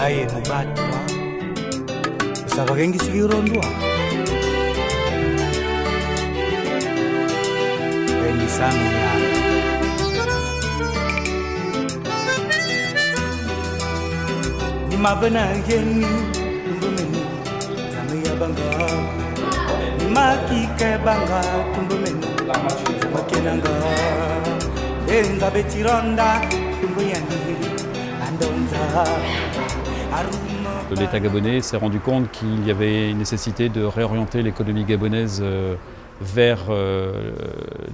aye mubatwa usavakengisikirondwa engisanunyana nimabena yeni tumbumeni zamiyabanga nimakike banga tumbumeni zamakenanga enza betironda tumbuyani andonza. L'État gabonais s'est rendu compte qu'il y avait une nécessité de réorienter l'économie gabonaise vers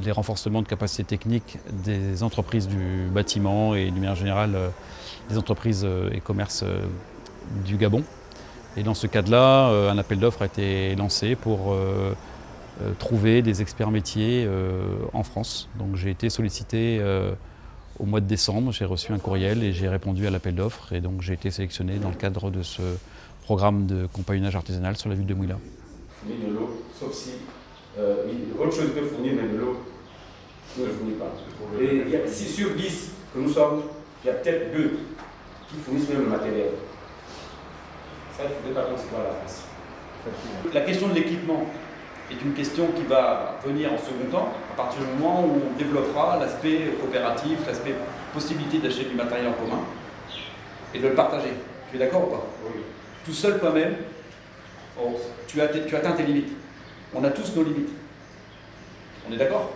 les renforcements de capacités techniques des entreprises du bâtiment et d'une manière générale des entreprises et commerces du Gabon. Et dans ce cadre-là, un appel d'offres a été lancé pour trouver des experts métiers en France. Donc j'ai été sollicité au mois de décembre, j'ai reçu un courriel et j'ai répondu à l'appel d'offres et donc j'ai été sélectionné dans le cadre de ce programme de compagnonnage artisanal sur la ville de Mouila. Fournir de l'eau, sauf si autre chose peut fournir, mais de l'eau ne le fournit pas. Et si sur 10 que nous sommes, il y a peut-être 2 qui fournissent même le matériel. Ça, il ne faudrait pas considérer à la face. La question de l'équipement est une question qui va venir en second temps, à partir du moment où on développera l'aspect coopératif, l'aspect possibilité d'acheter du matériel en commun et de le partager. Tu es d'accord ou pas? Oui. Tout seul toi-même, tu atteins tes limites. On a tous nos limites. On est d'accord?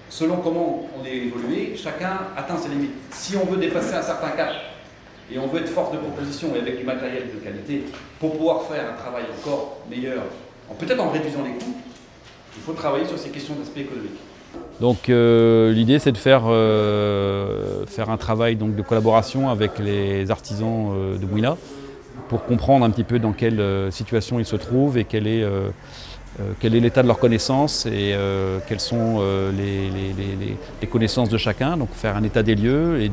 Selon comment on est évolué, chacun atteint ses limites. Si on veut dépasser un certain cap et on veut être force de proposition et avec du matériel de qualité pour pouvoir faire un travail encore meilleur, peut-être en réduisant les coûts, il faut travailler sur ces questions d'aspect économique. Donc l'idée c'est de faire un travail donc, de collaboration avec les artisans de Mouila pour comprendre un petit peu dans quelle situation ils se trouvent et quel est l'état de leurs connaissances et quelles sont les connaissances de chacun. Donc faire un état des lieux et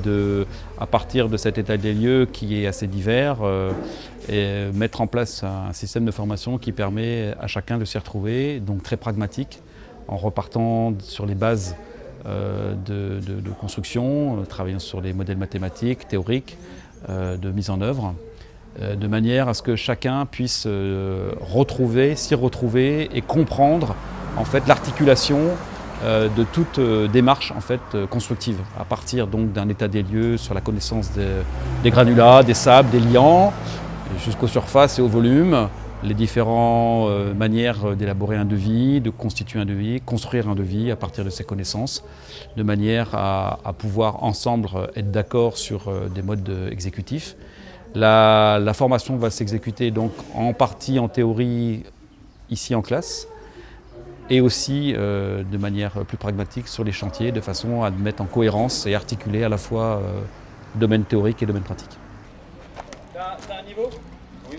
à partir de cet état des lieux qui est assez divers, et mettre en place un système de formation qui permet à chacun de s'y retrouver, donc très pragmatique, en repartant sur les bases de construction, travaillant sur les modèles mathématiques, théoriques, de mise en œuvre, de manière à ce que chacun puisse s'y retrouver et comprendre en fait, l'articulation de toute démarche en fait, constructive, à partir donc d'un état des lieux sur la connaissance des granulats, des sables, des liants, jusqu'aux surfaces et au volume, les différentes manières d'élaborer un devis, de constituer un devis, construire un devis à partir de ces connaissances, de manière à pouvoir ensemble être d'accord sur des modes exécutifs. La formation va s'exécuter donc en partie en théorie ici en classe et aussi de manière plus pragmatique sur les chantiers de façon à mettre en cohérence et articuler à la fois domaine théorique et domaine pratique. T'as un niveau? Oui.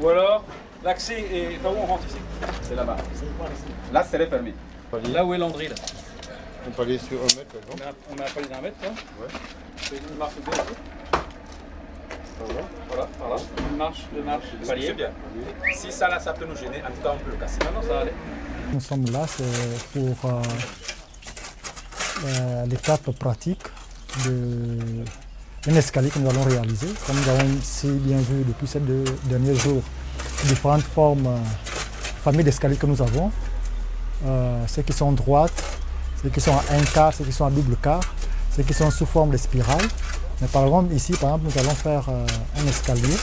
Ou alors, l'accès est par où on rentre ici? C'est là-bas. Là, c'est fermé. Là où est Landry là? On peut aller sur 1 mètre par exemple. On met un palier d'1 mètre là? Ouais. C'est une marche de deux. Voilà, voilà. Une marche, deux marches, de palier. C'est bien. Si ça là, ça peut nous gêner, en tout cas on peut le casser. Non, ça va aller. Nous sommes là pour l'étape pratique d'un escalier que nous allons réaliser. Comme nous avons si bien vu depuis ces 2 derniers jours, différentes familles d'escaliers que nous avons. Ceux qui sont droites, ceux qui sont à 1 quart, ceux qui sont à double quart, ceux qui sont sous forme de spirale. Mais par exemple, ici, nous allons faire un escalier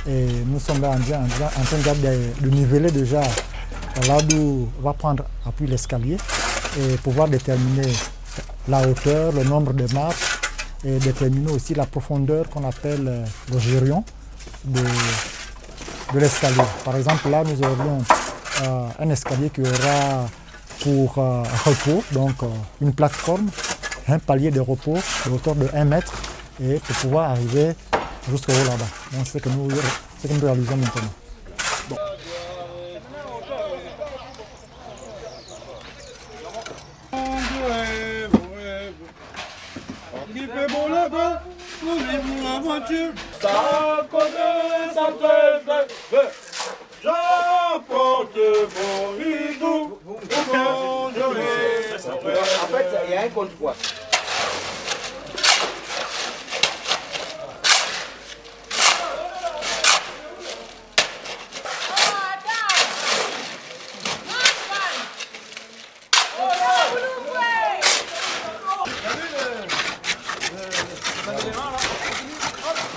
et nous sommes là en train de niveler déjà là d'où on va prendre appui l'escalier et pouvoir déterminer la hauteur, le nombre de marches et déterminer aussi la profondeur qu'on appelle le gérion de l'escalier. Par exemple, là, nous aurions un escalier qui aura pour repos, donc une plateforme, un palier de repos de hauteur de 1 mètre et pour pouvoir arriver jusqu'au haut là-bas. Donc c'est ce que nous réalisons maintenant. Bon. J'emporte mon hibou. En fait, il y a un contrepoids.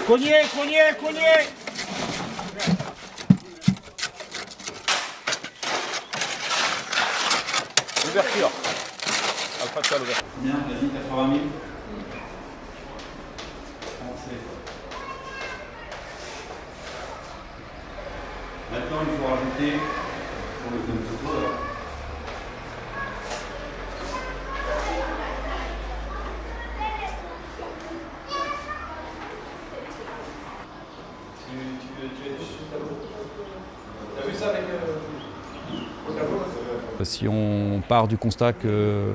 Cognez, cognez, cognez. Ouverture. Alpha de l'ouverture. Bien, vas-y, 80 000. Maintenant, il faut rajouter pour le comme photo. Là. T'as vu ça avec Si on part du constat que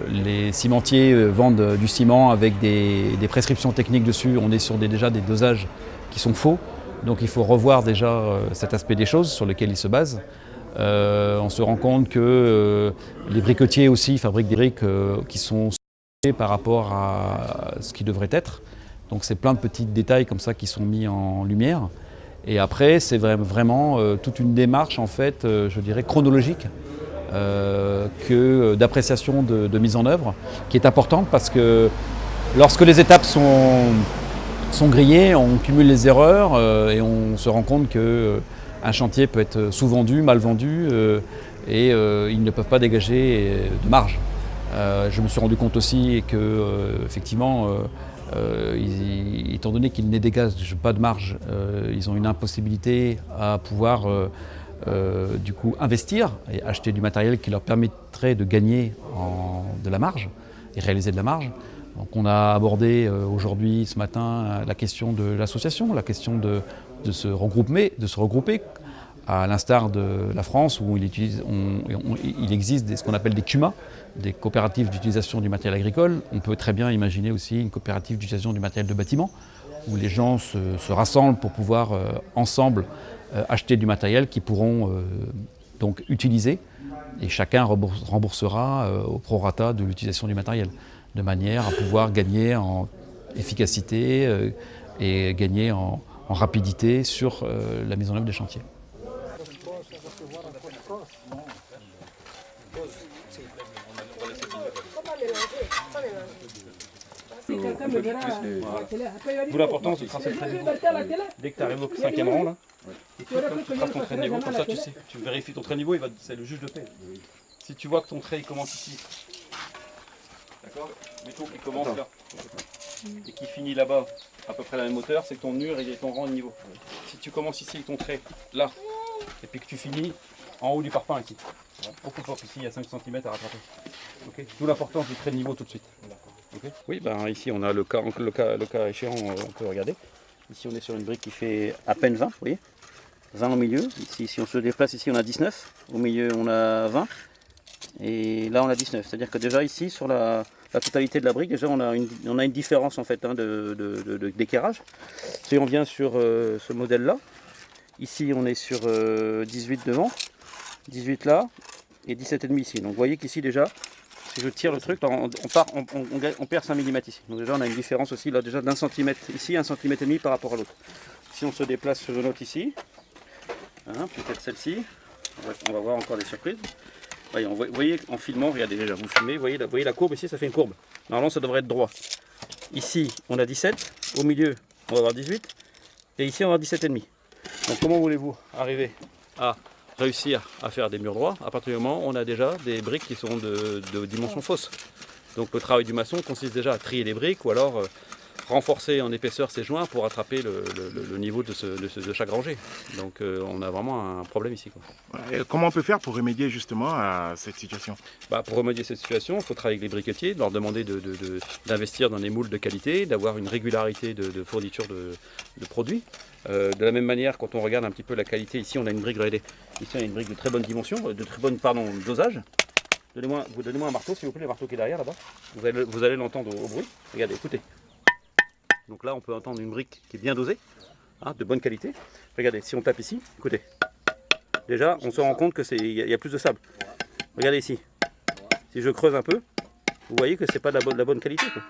les cimentiers vendent du ciment avec des prescriptions techniques dessus, on est sur déjà des dosages qui sont faux. Donc il faut revoir déjà cet aspect des choses sur lequel ils se basent. On se rend compte que les briquetiers aussi fabriquent des briques qui sont par rapport à ce qui devrait être. Donc c'est plein de petits détails comme ça qui sont mis en lumière. Et après, c'est vraiment toute une démarche, en fait, je dirais, chronologique d'appréciation de mise en œuvre, qui est importante parce que lorsque les étapes sont grillées, on cumule les erreurs et on se rend compte qu'un chantier peut être sous-vendu, mal vendu et ils ne peuvent pas dégager de marge. Je me suis rendu compte aussi que, effectivement, étant donné qu'ils ne dégagent pas de marge, ils ont une impossibilité à pouvoir du coup investir et acheter du matériel qui leur permettrait de gagner de la marge et réaliser de la marge. Donc on a abordé aujourd'hui, ce matin, la question de l'association, la question de se regrouper, à l'instar de la France où il existe ce qu'on appelle des CUMA, des coopératives d'utilisation du matériel agricole. On peut très bien imaginer aussi une coopérative d'utilisation du matériel de bâtiment, où les gens se rassemblent pour pouvoir ensemble acheter du matériel qu'ils pourront donc utiliser, et chacun remboursera au prorata de l'utilisation du matériel, de manière à pouvoir gagner en efficacité et gagner en rapidité sur la mise en œuvre des chantiers. D'où l'importance de tracer le trait de niveau. Dès que tu arrives au 5e rang, là, tu traces ton trait de niveau, comme ça tu sais. Tu vérifies ton trait de niveau, c'est le juge de paix. Si tu vois que ton trait il commence ici, d'accord, mettons qu'il commence là, et qu'il finit là-bas, à peu près la même hauteur, c'est que ton mur il est ton rang de niveau. Si tu commences ici avec ton trait là, et puis que tu finis en haut du parpaing ici, beaucoup fort, ici il y a 5 cm à rattraper. Okay. D'où l'importance du trait de niveau tout de suite. Okay. Oui, ben ici on a le cas échéant, on peut regarder. Ici on est sur une brique qui fait à peine 20, vous voyez, 20 au milieu. Ici si on se déplace, ici on a 19, au milieu on a 20, et là on a 19. C'est-à-dire que déjà ici sur la totalité de la brique, déjà on a une différence en fait d'équerrage. Si on vient sur ce modèle là, ici on est sur 18 devant, 18 là, et 17,5 ici. Donc vous voyez qu'ici déjà, si je tire le truc, on perd 5 mm ici. Donc déjà on a une différence aussi là déjà d'1 cm ici, 1,5 cm par rapport à l'autre. Si on se déplace sur une autre ici, hein, peut-être celle-ci, on va voir encore des surprises. Vous voyez en filmant, regardez déjà, vous filmez, vous voyez la courbe ici, ça fait une courbe. Normalement ça devrait être droit. Ici on a 17, au milieu on va avoir 18, et ici on va avoir 17,5. Donc comment voulez-vous arriver à réussir à faire des murs droits à partir du moment où on a déjà des briques qui sont de dimension fausse. Donc le travail du maçon consiste déjà à trier les briques ou alors renforcer en épaisseur ces joints pour attraper le niveau de chaque rangée. Donc on a vraiment un problème ici, quoi. Et comment on peut faire pour remédier justement à cette situation? Pour remédier à cette situation, il faut travailler avec les briquetiers, leur demander d'investir dans des moules de qualité, d'avoir une régularité de fourniture de produits. De la même manière, quand on regarde un petit peu la qualité, ici on a une brique, regardez, ici on a une brique de très bonne dimension, de très bonne dosage. Donnez-moi un marteau, s'il vous plaît, le marteau qui est derrière là-bas. Vous allez l'entendre au bruit. Regardez, écoutez. Donc là, on peut entendre une brique qui est bien dosée, hein, de bonne qualité. Regardez, si on tape ici, écoutez. Déjà, on se rend compte qu'il y a plus de sable. Regardez ici. Si je creuse un peu, vous voyez que c'est pas de la bonne qualité, quoi.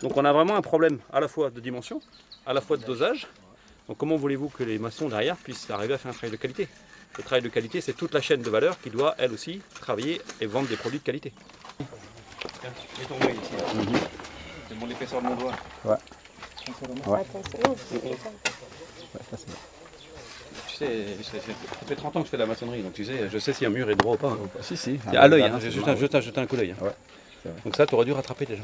Donc on a vraiment un problème à la fois de dimension, à la fois de dosage. Donc comment voulez-vous que les maçons derrière puissent arriver à faire un travail de qualité? Le travail de qualité, c'est toute la chaîne de valeur qui doit, elle aussi, travailler et vendre des produits de qualité. Mets ton doigt ici. C'est bon l'épaisseur de mon doigt. Ouais. Ouais. Tu sais, ça fait 30 ans que je fais de la maçonnerie, donc tu sais, je sais si un mur est droit ou pas. Hein. Si. À l'œil, hein, j'ai juste un coup d'œil. Hein. Ouais. Donc ça, tu aurais dû rattraper déjà.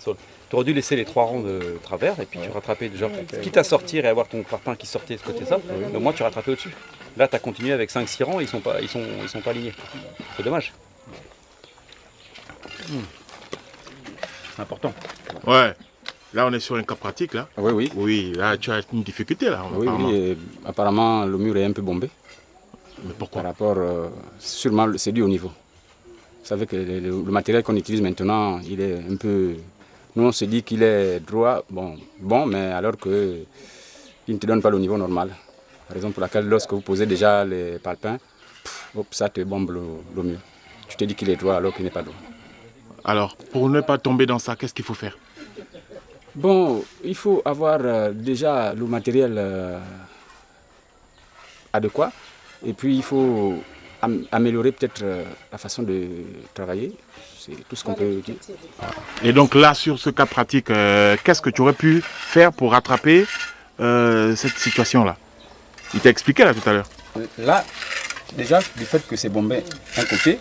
Tu aurais dû laisser les 3 rangs de travers et puis tu rattrapais déjà. Quitte à sortir et avoir ton parpaing qui sortait de ce côté-là, mais au moins tu rattrapais au-dessus. Là, tu as continué avec 5-6 rangs et ils sont pas alignés. C'est dommage. C'est important. Ouais. Là, on est sur un cas pratique, là. Oui. Oui, là, tu as une difficulté, là. Oui, apparemment, le mur est un peu bombé. Mais pourquoi? Par rapport, sûrement, c'est dû au niveau. Vous savez que le matériel qu'on utilise maintenant, il est un peu... Nous, on se dit qu'il est droit, bon, mais alors qu'il ne te donne pas le niveau normal. Raison pour laquelle, lorsque vous posez déjà les parpaings, ça te bombe le mur. Tu te dis qu'il est droit alors qu'il n'est pas droit. Alors, pour ne pas tomber dans ça, qu'est-ce qu'il faut faire? Bon, il faut avoir déjà le matériel adéquat. Et puis, il faut améliorer peut-être la façon de travailler. C'est tout ce qu'on peut dire. Et donc là, sur ce cas pratique, qu'est-ce que tu aurais pu faire pour rattraper cette situation-là? Il t'a expliqué là tout à l'heure. Là, déjà, du fait que c'est bombé d'un côté,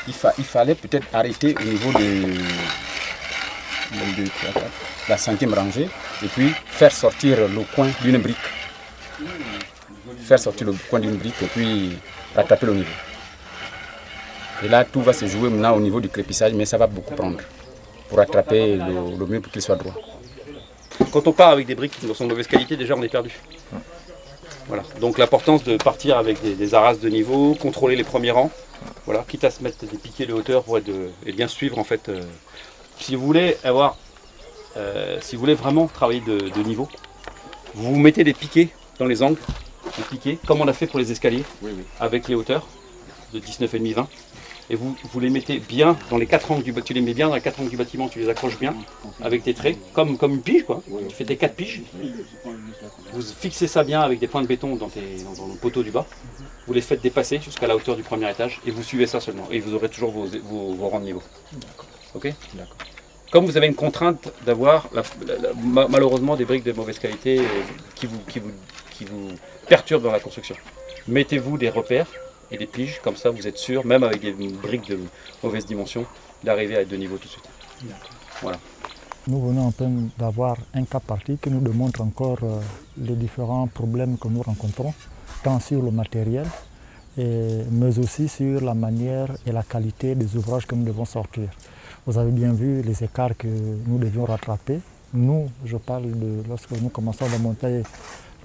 il fallait peut-être arrêter au niveau de la 5e rangée et puis faire sortir le coin d'une brique. Faire sortir le coin d'une brique et puis rattraper le niveau. Et là, tout va se jouer maintenant au niveau du crépissage, mais ça va beaucoup prendre pour rattraper le mur pour qu'il soit droit. Quand on part avec des briques qui sont de mauvaise qualité, déjà on est perdu. Voilà. Donc l'importance de partir avec des arrases de niveau, contrôler les premiers rangs, voilà, quitte à se mettre des piquets de hauteur pour et bien suivre en fait. Si vous voulez vraiment travailler de niveau, vous mettez des piquets dans les angles, des piquets, comme on a fait pour les escaliers, avec les hauteurs de 19,5-20. Et vous les mettez bien dans les 4 angles du bâtiment, tu les mets bien dans les 4 angles du bâtiment, tu les accroches bien avec tes traits, comme une pige quoi. Tu fais tes 4 piges. Vous fixez ça bien avec des points de béton dans le poteau du bas. Vous les faites dépasser jusqu'à la hauteur du premier étage et vous suivez ça seulement. Et vous aurez toujours vos rangs de niveau. Ok ? Comme vous avez une contrainte d'avoir malheureusement des briques de mauvaise qualité qui vous perturbent dans la construction, mettez-vous des repères et des piges, comme ça vous êtes sûr, même avec des briques de mauvaise dimension, d'arriver à être de niveau tout de suite. Voilà. Nous venons en peine d'avoir un cas pratique qui nous démontre encore les différents problèmes que nous rencontrons, tant sur le matériel, mais aussi sur la manière et la qualité des ouvrages que nous devons sortir. Vous avez bien vu les écarts que nous devions rattraper. Nous, je parle de lorsque nous commençons le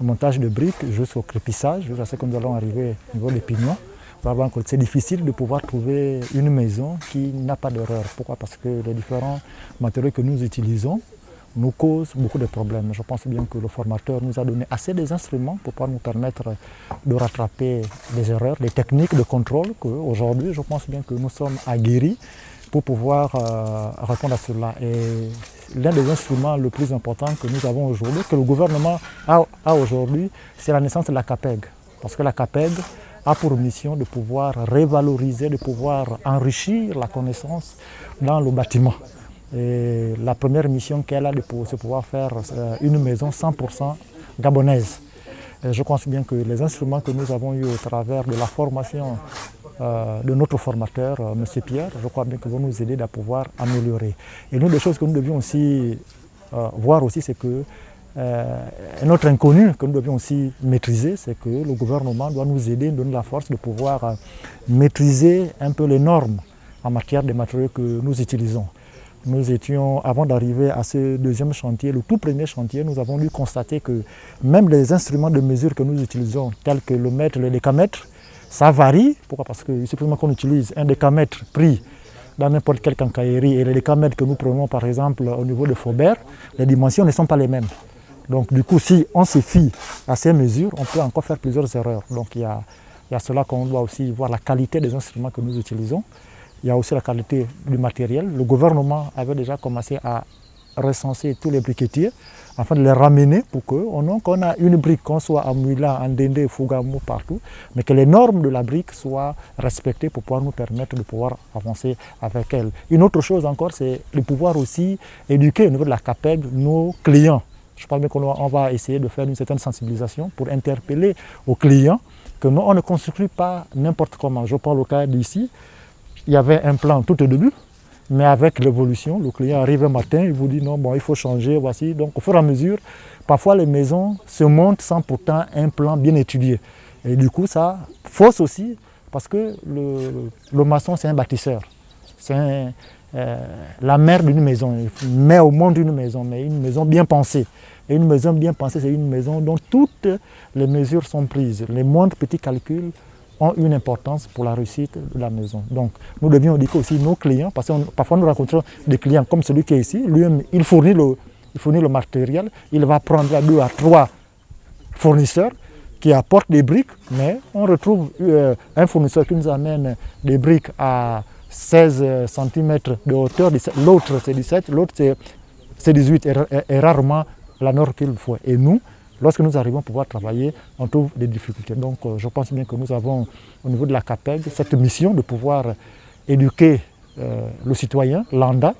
montage de briques jusqu'au crépissage, jusqu'à ce que nous allons arriver au niveau des pignons. C'est difficile de pouvoir trouver une maison qui n'a pas d'erreur. Pourquoi? Parce que les différents matériaux que nous utilisons nous causent beaucoup de problèmes. Je pense bien que le formateur nous a donné assez d'instruments pour pouvoir nous permettre de rattraper les erreurs, les techniques de contrôle qu'aujourd'hui, je pense bien que nous sommes aguerris pour pouvoir répondre à cela. Et l'un des instruments les plus importants que nous avons aujourd'hui, que le gouvernement a aujourd'hui, c'est la naissance de la CAPEG. Parce que la CAPEG a pour mission de pouvoir revaloriser, de pouvoir enrichir la connaissance dans le bâtiment. Et la première mission qu'elle a, c'est pouvoir faire une maison 100% gabonaise. Et je pense bien que les instruments que nous avons eus au travers de la formation de notre formateur, M. Pierre, je crois bien que vont nous aider à pouvoir améliorer. Et l'une des choses que nous devions aussi voir aussi, c'est que un autre inconnu que nous devions aussi maîtriser, c'est que le gouvernement doit nous aider, nous donner la force de pouvoir maîtriser un peu les normes en matière de matériaux que nous utilisons. Nous étions, avant d'arriver à ce deuxième chantier, le tout premier chantier, nous avons dû constater que même les instruments de mesure que nous utilisons, tels que le mètre, le décamètre, ça varie. Pourquoi? Parce qu'il suffit qu'on utilise un décamètre pris dans n'importe quelle quincaillerie et les décamètres que nous prenons par exemple au niveau de Faubert, les dimensions ne sont pas les mêmes. Donc du coup, si on se fie à ces mesures, on peut encore faire plusieurs erreurs. Donc il y a cela qu'on doit aussi voir la qualité des instruments que nous utilisons. Il y a aussi la qualité du matériel. Le gouvernement avait déjà commencé à recenser tous les briquetiers afin de les ramener pour qu'on a une brique, qu'on soit à Mouila, en Dendé, Fougamou, partout, mais que les normes de la brique soient respectées pour pouvoir nous permettre de pouvoir avancer avec elle. Une autre chose encore, c'est de pouvoir aussi éduquer au niveau de la CAPEG nos clients. Je pense bien qu'on va essayer de faire une certaine sensibilisation pour interpeller aux clients que nous, on ne construit pas n'importe comment. Je prends le cas d'ici, il y avait un plan tout au début, mais avec l'évolution, le client arrive un matin, il vous dit non, bon, il faut changer, voici. Donc au fur et à mesure, parfois les maisons se montent sans pourtant un plan bien étudié. Et du coup, ça fausse aussi, parce que le maçon, c'est un bâtisseur. C'est la mère d'une maison. Il met au monde une maison, mais une maison bien pensée. Et une maison bien pensée, c'est une maison dont toutes les mesures sont prises. Les moindres petits calculs ont une importance pour la réussite de la maison. Donc, nous devions éduquer aussi nos clients, parce que parfois nous rencontrons des clients comme celui qui est ici. Lui, il fournit le matériel, il va prendre à 2 à 3 fournisseurs qui apportent des briques, mais on retrouve un fournisseur qui nous amène des briques à 16 cm de hauteur, l'autre c'est 17, l'autre c'est 18 et rarement la norme qu'il faut. Et nous, lorsque nous arrivons à pouvoir travailler, on trouve des difficultés. Donc je pense bien que nous avons au niveau de la CAPEG cette mission de pouvoir éduquer le citoyen lambda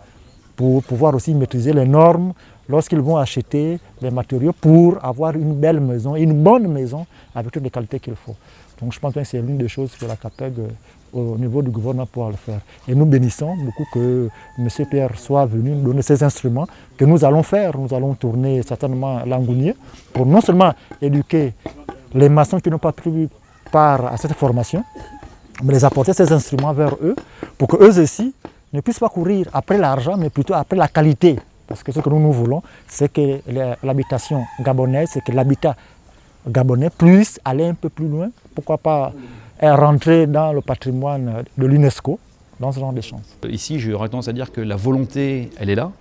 pour pouvoir aussi maîtriser les normes lorsqu'ils vont acheter les matériaux pour avoir une belle maison, une bonne maison avec toutes les qualités qu'il faut. Donc je pense que c'est l'une des choses que la CAPEG au niveau du gouvernement pourra le faire. Et nous bénissons beaucoup que M. Pierre soit venu nous donner ces instruments que nous allons faire. Nous allons tourner certainement l'Angounier pour non seulement éduquer les maçons qui n'ont pas pris part à cette formation, mais les apporter ces instruments vers eux pour qu'eux aussi ne puissent pas courir après l'argent, mais plutôt après la qualité. Parce que ce que nous voulons, c'est que l'habitation gabonaise, c'est que l'habitat gabonais puisse aller un peu plus loin, pourquoi pas rentrer dans le patrimoine de l'UNESCO, dans ce genre d'échange. Ici, j'aurais tendance à dire que la volonté, elle est là,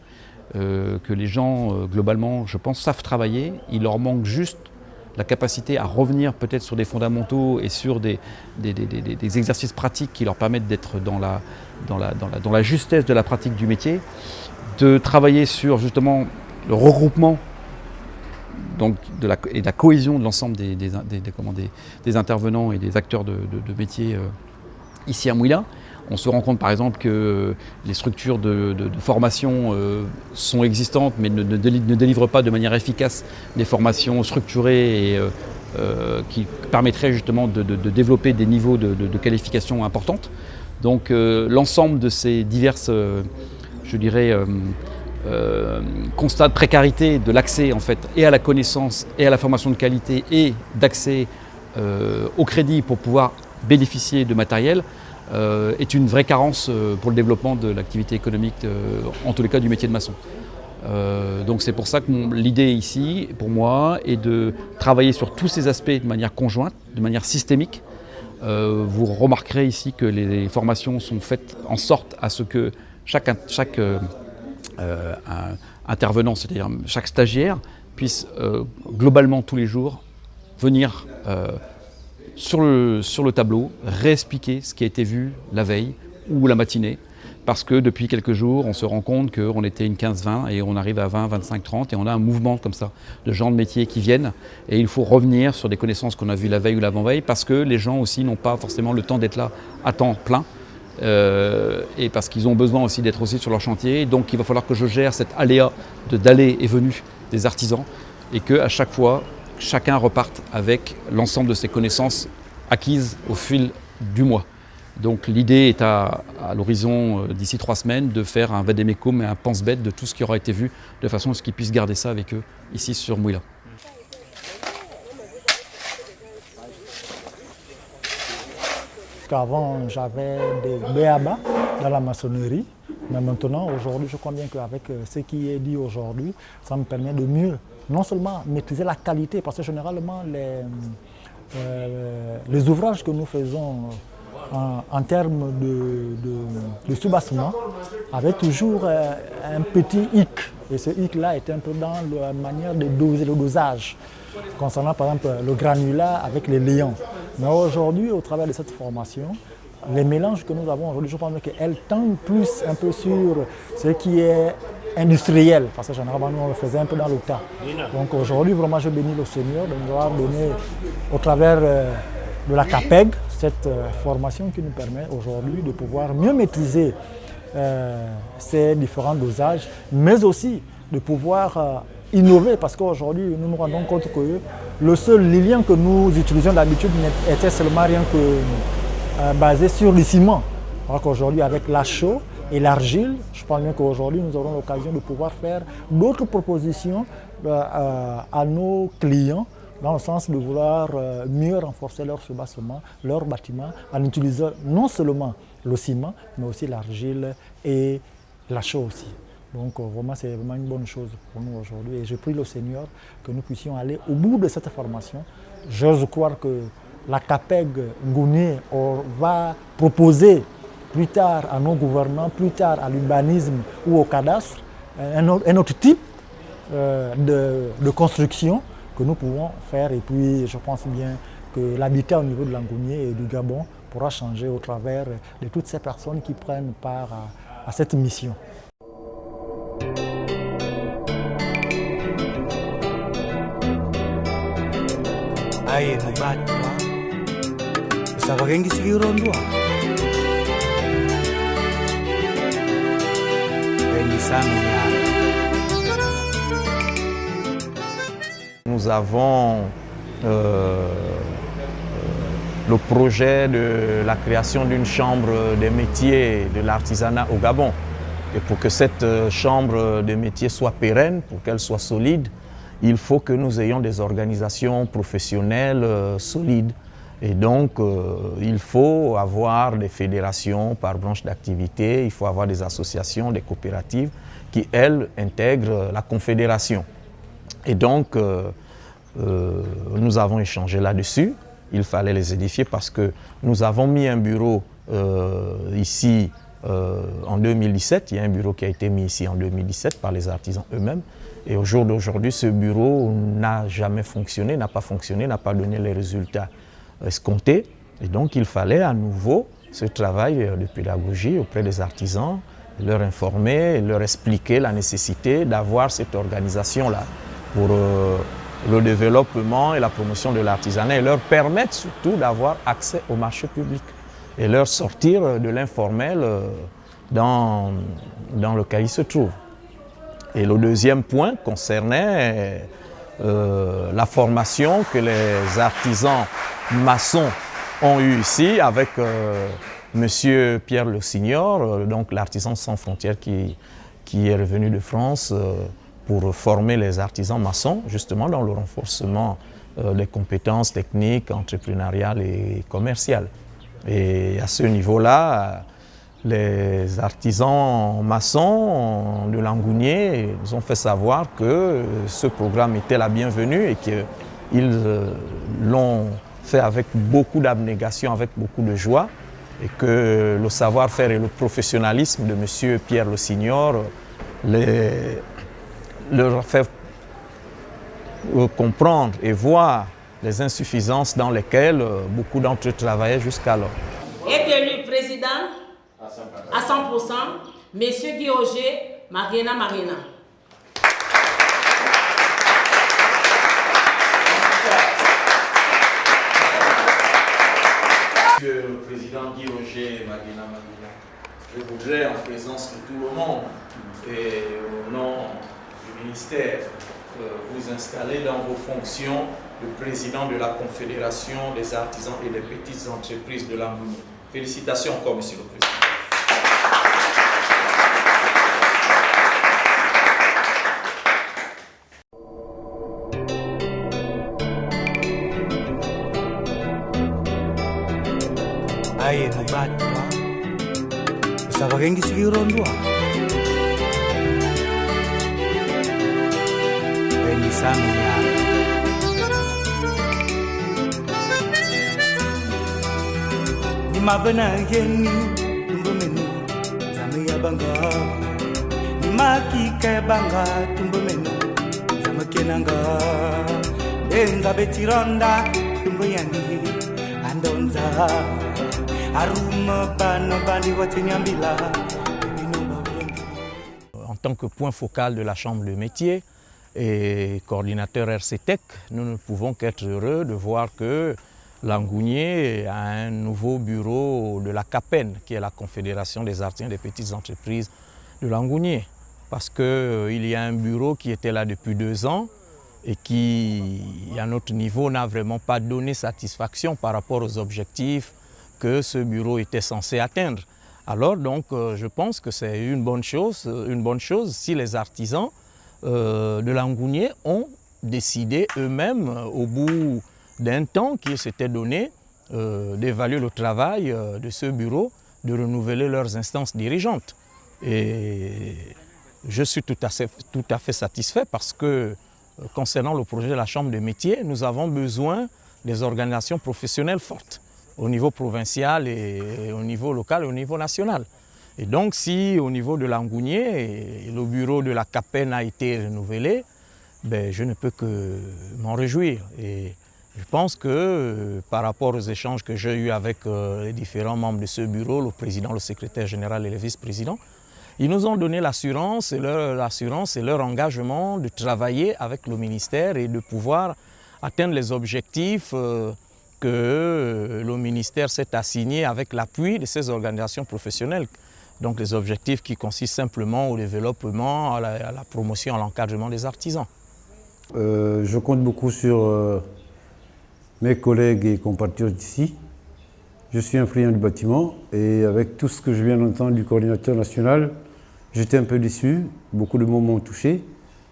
que les gens, globalement, je pense, savent travailler. Il leur manque juste la capacité à revenir peut-être sur des fondamentaux et sur des exercices pratiques qui leur permettent d'être dans la justesse de la pratique du métier, de travailler sur justement le regroupement donc et de la cohésion de l'ensemble des intervenants et des acteurs de métier ici à Mouila. On se rend compte par exemple que les structures de formation sont existantes mais ne délivrent pas de manière efficace des formations structurées et qui permettraient justement de développer des niveaux de qualification importantes. Donc l'ensemble de ces diverses, je dirais, constat de précarité de l'accès en fait et à la connaissance et à la formation de qualité et d'accès au crédit pour pouvoir bénéficier de matériel est une vraie carence pour le développement de l'activité économique, en tous les cas du métier de maçon. Donc c'est pour ça que l'idée ici, pour moi, est de travailler sur tous ces aspects de manière conjointe, de manière systémique. Vous remarquerez ici que les formations sont faites en sorte à ce que chaque intervenant, c'est-à-dire chaque stagiaire, puisse globalement tous les jours venir sur le tableau, réexpliquer ce qui a été vu la veille ou la matinée, parce que depuis quelques jours, on se rend compte qu'on était une 15-20 et on arrive à 20, 25, 30 et on a un mouvement comme ça de gens de métier qui viennent et il faut revenir sur des connaissances qu'on a vues la veille ou l'avant-veille parce que les gens aussi n'ont pas forcément le temps d'être là à temps plein. Et parce qu'ils ont besoin aussi d'être aussi sur leur chantier. Donc il va falloir que je gère cet aléa d'aller et venue des artisans et qu'à chaque fois, chacun reparte avec l'ensemble de ses connaissances acquises au fil du mois. Donc l'idée est à l'horizon d'ici 3 semaines de faire un vade-mecum et un pense-bête de tout ce qui aura été vu de façon à ce qu'ils puissent garder ça avec eux ici sur Mouila. Avant, j'avais des béabas dans la maçonnerie, mais maintenant, aujourd'hui, je crois bien qu'avec ce qui est dit aujourd'hui, ça me permet de mieux, non seulement maîtriser la qualité, parce que généralement, les ouvrages que nous faisons en termes de soubassement avaient toujours un petit hic, et ce hic-là était un peu dans la manière de doser le dosage, concernant par exemple le granulat avec les liants. Mais aujourd'hui, au travers de cette formation, les mélanges que nous avons aujourd'hui, je pense qu'elles tendent plus un peu sur ce qui est industriel, parce que généralement nous on le faisait un peu dans le tas. Donc aujourd'hui, vraiment je bénis le Seigneur de nous avoir donné au travers de la CAPEG cette formation qui nous permet aujourd'hui de pouvoir mieux maîtriser ces différents dosages, mais aussi de pouvoir innover, parce qu'aujourd'hui, nous nous rendons compte que le seul lien que nous utilisions d'habitude était seulement rien que basé sur le ciment. Alors qu'aujourd'hui, avec la chaux et l'argile, je pense bien qu'aujourd'hui, nous aurons l'occasion de pouvoir faire d'autres propositions à nos clients, dans le sens de vouloir mieux renforcer leur soubassement, leur bâtiment, en utilisant non seulement le ciment, mais aussi l'argile et la chaux aussi. Donc vraiment, c'est vraiment une bonne chose pour nous aujourd'hui. Et je prie le Seigneur que nous puissions aller au bout de cette formation. J'ose croire que la CAPEG Ngounié va proposer plus tard à nos gouvernants, plus tard à l'urbanisme ou au cadastre, un autre type de construction que nous pouvons faire. Et puis je pense bien que l'habitat au niveau de l'Angounié et du Gabon pourra changer au travers de toutes ces personnes qui prennent part à cette mission. Aye mubatwa usavakengisikirondwa benisaminyana. Nous avons le projet de la création d'une chambre des métiers de l'artisanat au Gabon. Et pour que cette chambre des métiers soit pérenne, pour qu'elle soit solide, il faut que nous ayons des organisations professionnelles solides. Et donc, il faut avoir des fédérations par branche d'activité, il faut avoir des associations, des coopératives qui, elles, intègrent la confédération. Et donc, nous avons échangé là-dessus. Il fallait les édifier parce que nous avons mis un bureau ici en 2017. Il y a un bureau qui a été mis ici en 2017 par les artisans eux-mêmes. Et au jour d'aujourd'hui, ce bureau n'a jamais fonctionné, n'a pas fonctionné, n'a pas donné les résultats escomptés. Et donc, il fallait à nouveau ce travail de pédagogie auprès des artisans, leur informer, leur expliquer la nécessité d'avoir cette organisation-là pour le développement et la promotion de l'artisanat et leur permettre surtout d'avoir accès au marché public et leur sortir de l'informel dans lequel ils se trouvent. Et le deuxième point concernait la formation que les artisans maçons ont eue ici avec Monsieur Pierre Le Signor, donc l'artisan sans frontières qui est revenu de France pour former les artisans maçons, justement dans le renforcement des compétences techniques, entrepreneuriales et commerciales. Et à ce niveau-là, les artisans maçons de l'Angounié nous ont fait savoir que ce programme était la bienvenue et qu'ils l'ont fait avec beaucoup d'abnégation, avec beaucoup de joie, et que le savoir-faire et le professionnalisme de M. Pierre Le Signor leur a fait comprendre et voir les insuffisances dans lesquelles beaucoup d'entre eux travaillaient jusqu'alors. Est élu président à 100%, M. Guy Auger, Marina. Monsieur le Président Guy Auger, Marina, je voudrais en présence de tout le monde et au nom du ministère vous installer dans vos fonctions de président de la Confédération des artisans et des petites entreprises de l'Angounié. Félicitations encore, Monsieur le Président. Aye mubatwa usavakengisikirondwa benisaminyana. Nimabena yeni tumbumenu zamiyabanga, nimakike banga tumbumenu zamakenanga, benza betironda tumbuyani andonza. En tant que point focal de la Chambre de métier et coordinateur RCTEC, nous ne pouvons qu'être heureux de voir que l'Angounié a un nouveau bureau de la CAPEN, qui est la Confédération des artisans et des petites entreprises de l'Angounié. parce qu'il y a un bureau qui était là depuis 2 ans et qui, à notre niveau, n'a vraiment pas donné satisfaction par rapport aux objectifs que ce bureau était censé atteindre. Alors donc, je pense que c'est une bonne chose si les artisans de Langounier ont décidé eux-mêmes, au bout d'un temps qui s'était donné, d'évaluer le travail de ce bureau, de renouveler leurs instances dirigeantes. Et je suis tout à fait satisfait parce que, concernant le projet de la Chambre des métiers, nous avons besoin des organisations professionnelles fortes au niveau provincial et au niveau local et au niveau national. Et donc si au niveau de Langounier, le bureau de la CAPEN a été renouvelé, ben, je ne peux que m'en réjouir. Et je pense que par rapport aux échanges que j'ai eus avec les différents membres de ce bureau, le président, le secrétaire général et le vice-président, ils nous ont donné l'assurance et leur engagement de travailler avec le ministère et de pouvoir atteindre les objectifs que le ministère s'est assigné avec l'appui de ces organisations professionnelles. Donc les objectifs qui consistent simplement au développement, à la promotion, à l'encadrement des artisans. Je compte beaucoup sur mes collègues et compatriotes d'ici. Je suis un friand du bâtiment et avec tout ce que je viens d'entendre du coordinateur national, j'étais un peu déçu. Beaucoup de mots m'ont touché,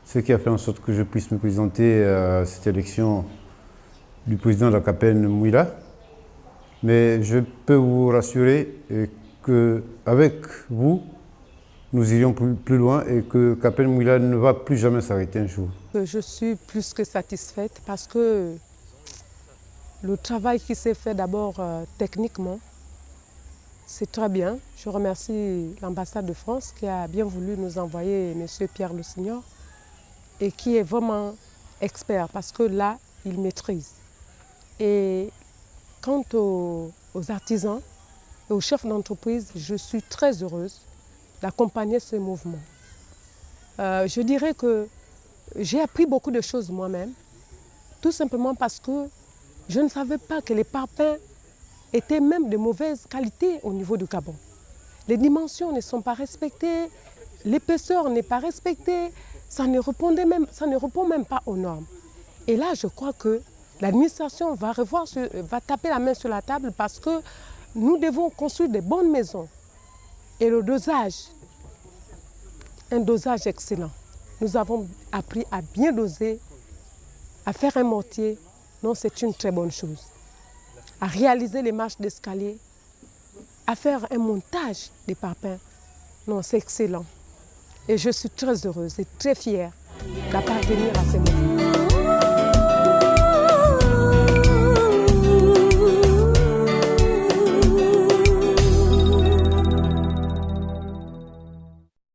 ce qui a fait en sorte que je puisse me présenter à cette élection du président de la CAPEN Mouila. Mais je peux vous rassurer qu'avec vous, nous irions plus loin et que CAPEN Mouila ne va plus jamais s'arrêter un jour. Je suis plus que satisfaite parce que le travail qui s'est fait d'abord techniquement, c'est très bien. Je remercie l'ambassade de France qui a bien voulu nous envoyer M. Pierre Le Signor et qui est vraiment expert parce que là, il maîtrise. Et quant aux artisans et aux chefs d'entreprise, je suis très heureuse d'accompagner ce mouvement. Je dirais que j'ai appris beaucoup de choses moi-même, tout simplement parce que je ne savais pas que les parpaings étaient même de mauvaise qualité au niveau du Gabon. Les dimensions ne sont pas respectées, l'épaisseur n'est pas respectée, ça ne répond même pas aux normes. Et là, je crois que l'administration va taper la main sur la table parce que nous devons construire des bonnes maisons. Et le dosage, un dosage excellent. Nous avons appris à bien doser, à faire un mortier. Non, c'est une très bonne chose. À réaliser les marches d'escalier, à faire un montage des parpaings. Non, c'est excellent. Et je suis très heureuse et très fière d'appartenir à ce mouvement.